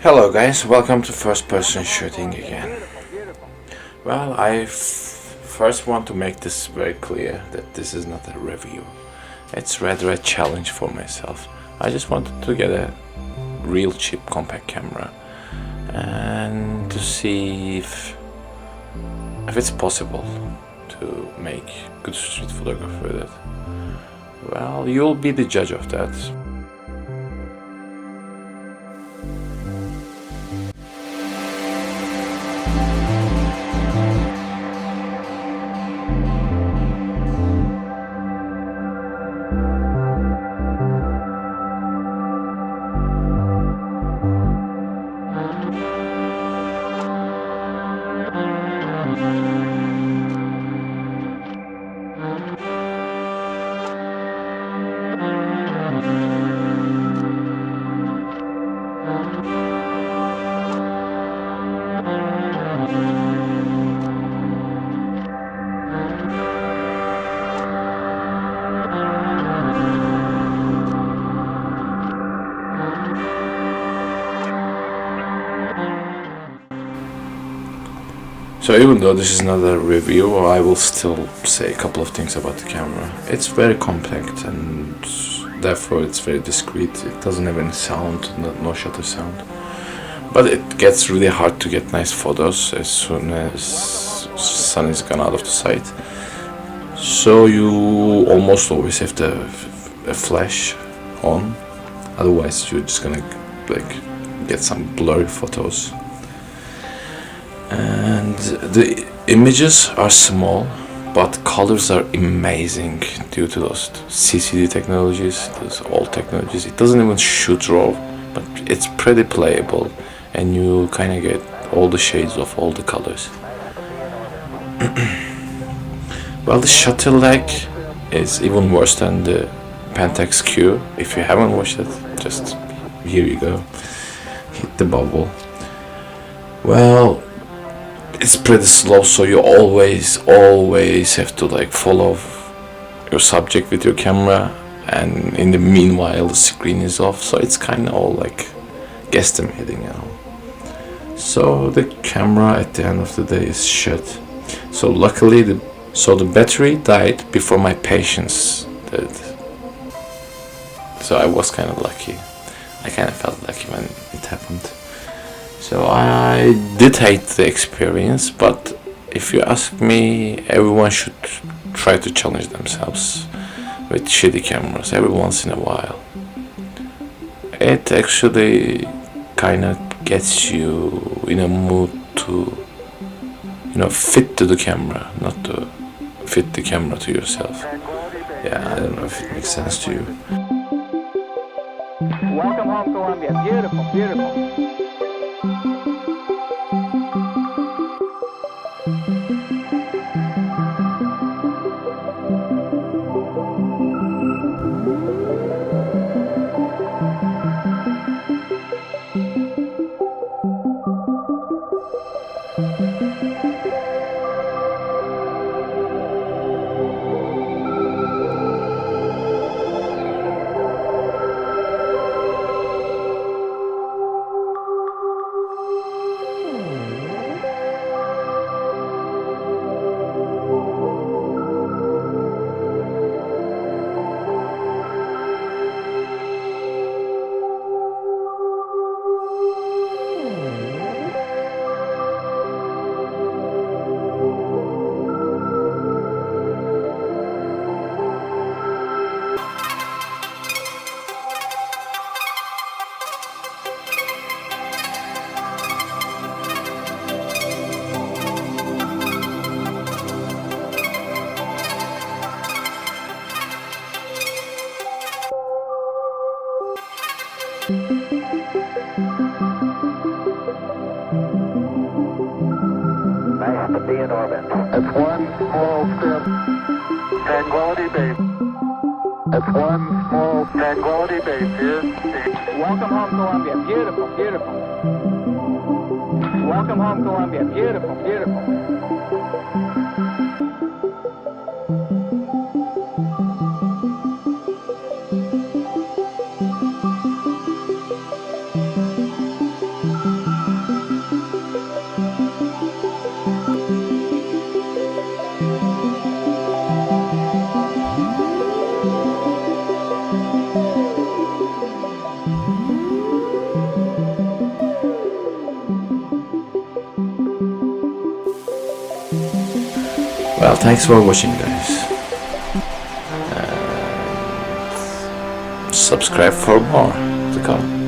Hello guys, welcome to first person shooting again. Well, I first want to make this very clear that this is not a review. It's rather a challenge for myself. I just wanted to get a real cheap compact camera and to see if it's possible to make good street photography with it. Well, you'll be the judge of that. So even though this is not a review, I will still say a couple of things about the camera. It's very compact and therefore it's very discreet. It doesn't have any sound, no shutter sound. But it gets really hard to get nice photos as soon as sun is gone out of the sight. So you almost always have a flash on, otherwise you're just gonna get some blurry photos. And the images are small, but colors are amazing due to those CCD technologies, those old technologies. It doesn't even shoot raw, but it's pretty playable, and you kind of get all the shades of all the colors. Well, the shutter lag is even worse than the Pentax Q. If you haven't watched it, just here you go, hit the bubble. Well, it's pretty slow, so you always have to follow your subject with your camera, and in the meanwhile the screen is off, so it's kind of all guesstimating, So the camera at the end of the day is shit. So luckily the battery died before my patience did. So I was kind of lucky. I kind of felt lucky when it happened. So I did hate the experience, but if you ask me, everyone should try to challenge themselves with shitty cameras every once in a while. It actually kind of gets you in a mood to, fit to the camera, not to fit the camera to yourself. Yeah, I don't know if it makes sense to you. Welcome home, Columbia. Beautiful, beautiful. Nice to be in orbit. That's one small step. Tranquility Base. That's one small Tranquility Base here. Welcome home, Columbia. Beautiful, beautiful. Welcome home, Columbia. Beautiful, beautiful. Well, thanks for watching, guys. Subscribe for more to come.